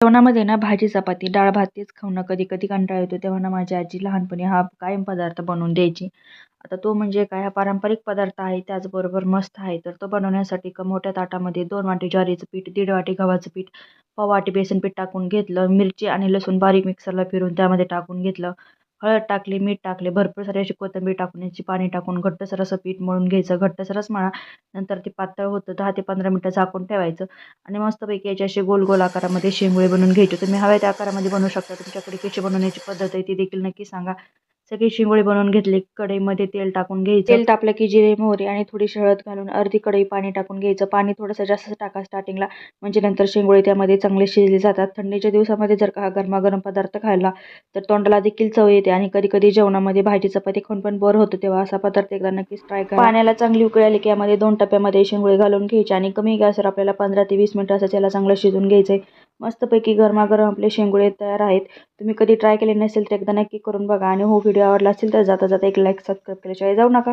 जेवणामध्ये ना भाजी चपाती डाळ भात तेच खाऊन कधी कधी कंटाळा येतो, तेव्हा ना माझी आजी लहानपणी हा कायम पदार्थ बनवून द्यायची. आता तो म्हणजे काय, हा पारंपरिक पदार्थ आहे, त्याचबरोबर मस्त आहे. तर तो बनवण्यासाठी मोठ्या ताटामध्ये 2 वाटी ज्वारीचं पीठ, 1.5 वाटी गव्हाचं पीठ, पाव वाटी बेसन पीठ टाकून घेतलं. मिरची आणि लसूण बारीक मिक्सरला फिरून त्यामध्ये टाकून घेतलं. हळद टाकली, मीठ टाकले, भरपूर सारी अशी कोथिंबीर टाकून याची पाणी टाकून घट्टसर असं पीठ मळून घ्यायचं. घट्टसरच मळा. नंतर ते पातळ होतं, 10 ते 15 मिनिटं झाकून ठेवायचं आणि मस्तपैकी याचे असे गोल गोल आकारामध्ये शेंगुळे बनवून घ्यायचे. तुम्ही हव्या त्या आकारामध्ये बनवू शकता. तुमच्याकडे कशी बनवण्याची पद्धत आहे ती देखील नक्की सांगा. सगळी शिंगोळी बनवून घेतली. कढईमध्ये तेल टाकून घ्यायचं. तेल तापलं की जिरे, मोहरी आणि थोडीशी हळद घालून अर्धी कढई पाणी टाकून घ्यायचं. पाणी थोडंसं जास्त टाका स्टार्टिंगला, म्हणजे नंतर शिंगोळी त्यामध्ये चांगले शिजले जातात. थंडीच्या दिवसामध्ये जर का हा गरमागरम पदार्थ खाल्ला तर तोंडाला देखील चव येते आणि कधी कधी जेवणामध्ये भाजी चपाती खाऊन पण बोर होतं, तेव्हा असा पदार्थ एकदा नक्कीच ट्राय करा. पाण्याला चांगली उकळी आली की यामध्ये 2 टप्प्यामध्ये शिंगोळी घालून घ्यायची आणि कमी गॅसवर आपल्याला 15 ते 20 मिनिटं असं त्याला चांगलं शिजून घ्यायचंय. मस्तपैकी गरमागरम आपले शेंगुळे तयार आहेत. तुम्ही कधी ट्राय केले नसेल तर एकदा नक्की करून बघा आणि हो व्हिडिओ आवडला असेल तर जाता जाता एक लाईक सबस्क्राईब केल्याशिवाय जाऊ नका.